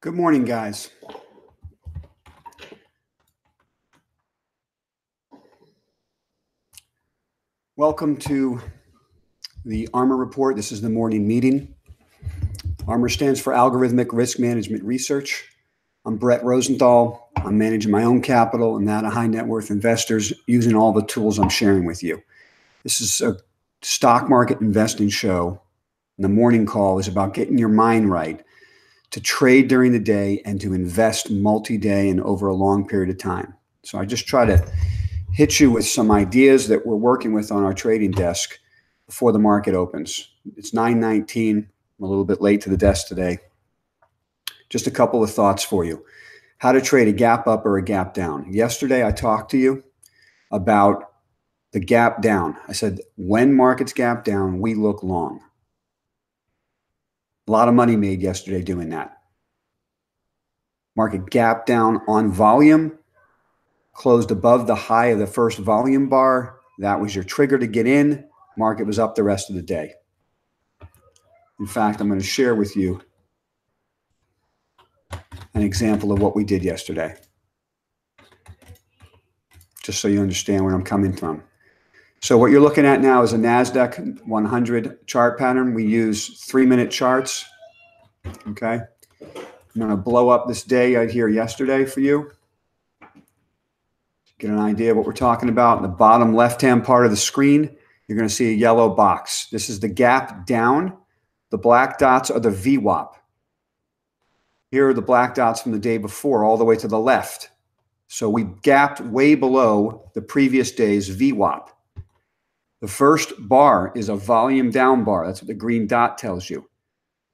Good morning, guys. Welcome to the ARMR report. This is the morning meeting. ARMR stands for Algorithmic Risk Management Research. I'm Brett Rosenthal. I'm managing my own capital and that of high net worth investors using all the tools I'm sharing with you. This is a stock market investing show. And the morning call is about getting your mind right to trade during the day and to invest multi-day and over a long period of time. So I just try to hit you with some ideas that we're working with on our trading desk before the market opens. It's 9:19. I'm a little bit late to the desk today. Just a couple of thoughts for you. How to trade a gap up or a gap down. Yesterday, I talked to you about the gap down. I said, when markets gap down, we look long. A lot of money made yesterday doing that. Market gap down on volume, closed above the high of the first volume bar. That was your trigger to get in. Market was up the rest of the day. In fact, I'm going to share with you an example of what we did yesterday, just so you understand where I'm coming from. So what you're looking at now is a NASDAQ 100 chart pattern. We use 3-minute charts. Okay. I'm going to blow up this day right here yesterday for you. Get an idea of what we're talking about. In the bottom left-hand part of the screen, you're going to see a yellow box. This is the gap down. The black dots are the VWAP. Here are the black dots from the day before, all the way to the left. So we gapped way below the previous day's VWAP. The first bar is a volume down bar. That's what the green dot tells you.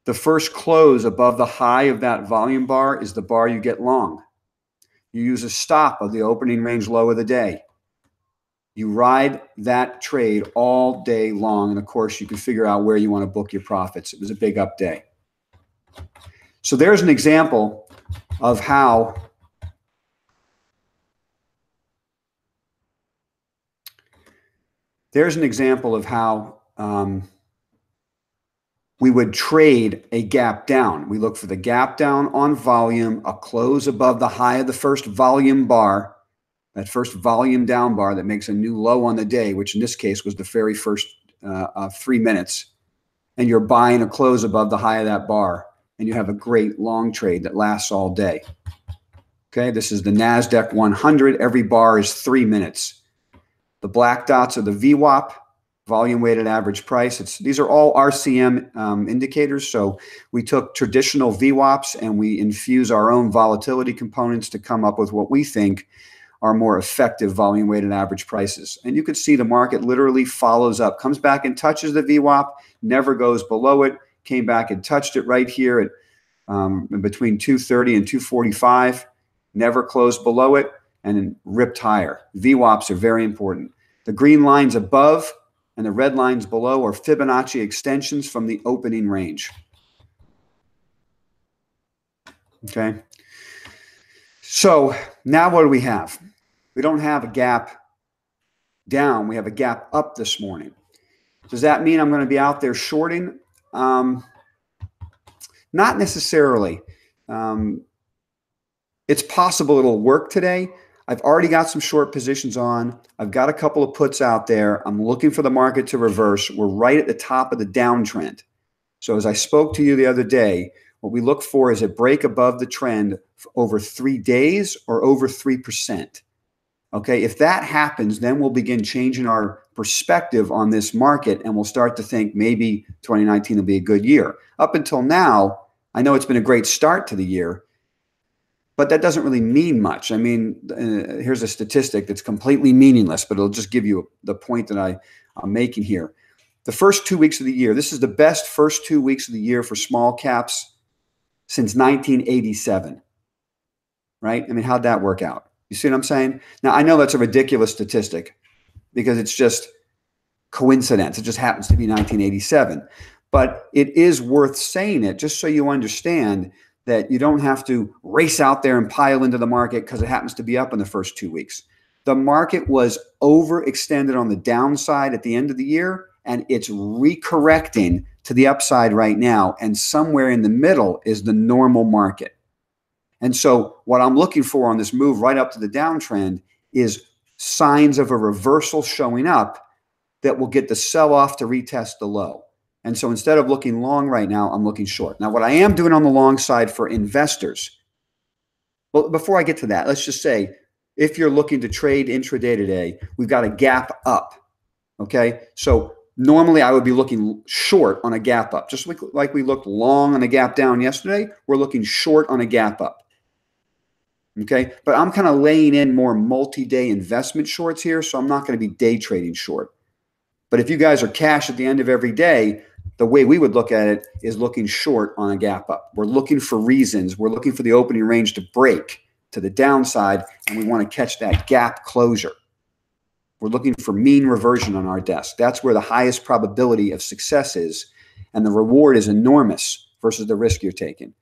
The first close above the high of that volume bar is the bar you get long. You use a stop of the opening range low of the day. You ride that trade all day long. And of course, you can figure out where you want to book your profits. It was a big up day. So there's an example of how we would trade a gap down. We look for the gap down on volume, a close above the high of the first volume bar, that first volume down bar that makes a new low on the day, which in this case was the very first 3 minutes. And you're buying a close above the high of that bar, and you have a great long trade that lasts all day. Okay, this is the NASDAQ 100. Every bar is 3 minutes. The black dots are the VWAP, volume weighted average price. These are all RCM indicators. So we took traditional VWAPs and we infuse our own volatility components to come up with what we think are more effective volume weighted average prices. And you can see the market literally follows up, comes back and touches the VWAP, never goes below it, came back and touched it right here at between 230 and 245, never closed below it, and then ripped higher. VWAPs are very important. The green lines above and the red lines below are Fibonacci extensions from the opening range. Okay. So now what do we have? We don't have a gap down. We have a gap up this morning. Does that mean I'm going to be out there shorting? Not necessarily. It's possible it'll work today. I've already got some short positions on. I've got a couple of puts out there. I'm looking for the market to reverse. We're right at the top of the downtrend. So as I spoke to you the other day, what we look for is a break above the trend for over 3 days or over 3%. Okay, if that happens, then we'll begin changing our perspective on this market and we'll start to think maybe 2019 will be a good year. Up until now, I know it's been a great start to the year, but that doesn't really mean much. I mean, here's a statistic that's completely meaningless, but it'll just give you the point that I'm making here. The first 2 weeks of the year, this is the best first 2 weeks of the year for small caps since 1987, right? I mean, how'd that work out? You see what I'm saying? Now, I know that's a ridiculous statistic because it's just coincidence. It just happens to be 1987. But it is worth saying it just so you understand that you don't have to race out there and pile into the market because it happens to be up in the first 2 weeks. The market was overextended on the downside at the end of the year, and it's recorrecting to the upside right now. And somewhere in the middle is the normal market. And so what I'm looking for on this move right up to the downtrend is signs of a reversal showing up that will get the sell-off to retest the low. And so instead of looking long right now, I'm looking short. Now, what I am doing on the long side for investors, well, before I get to that, let's just say if you're looking to trade intraday today, we've got a gap up, okay? So normally I would be looking short on a gap up. Just like we looked long on a gap down yesterday, we're looking short on a gap up. Okay, but I'm kind of laying in more multi-day investment shorts here, so I'm not going to be day trading short. But if you guys are cash at the end of every day, the way we would look at it is looking short on a gap up. We're looking for reasons. We're looking for the opening range to break to the downside, and we want to catch that gap closure. We're looking for mean reversion on our desk. That's where the highest probability of success is, and the reward is enormous versus the risk you're taking.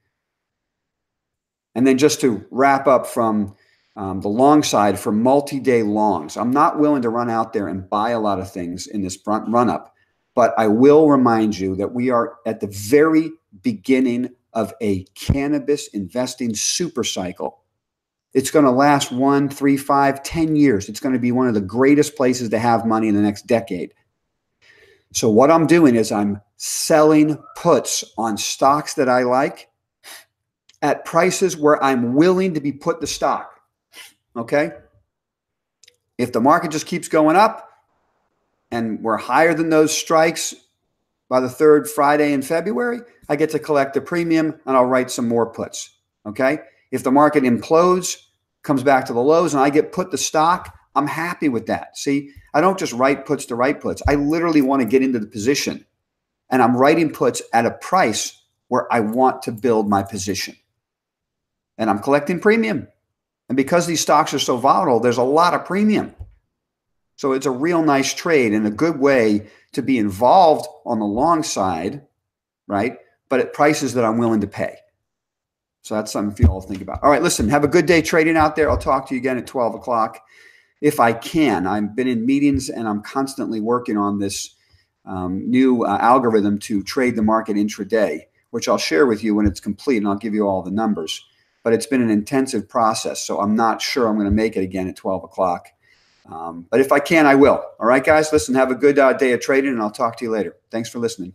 And then just to wrap up from the long side for multi-day longs, I'm not willing to run out there and buy a lot of things in this run-up, but I will remind you that we are at the very beginning of a cannabis investing super cycle. It's going to last 1, 3, 5, 10 years. It's going to be one of the greatest places to have money in the next decade. So what I'm doing is I'm selling puts on stocks that I like at prices where I'm willing to be put the stock, okay? If the market just keeps going up and we're higher than those strikes by the third Friday in February, I get to collect the premium and I'll write some more puts, okay? If the market implodes, comes back to the lows, and I get put the stock, I'm happy with that. See, I don't just write puts to write puts. I literally want to get into the position, and I'm writing puts at a price where I want to build my position. And I'm collecting premium. And because these stocks are so volatile, there's a lot of premium. So it's a real nice trade and a good way to be involved on the long side, right? But at prices that I'm willing to pay. So that's something for you all to think about. All right, listen, have a good day trading out there. I'll talk to you again at 12 o'clock if I can. I've been in meetings and I'm constantly working on this new algorithm to trade the market intraday, which I'll share with you when it's complete, and I'll give you all the numbers. But it's been an intensive process, so I'm not sure I'm going to make it again at 12 o'clock. But if I can, I will. All right, guys, listen, have a good day of trading, and I'll talk to you later. Thanks for listening.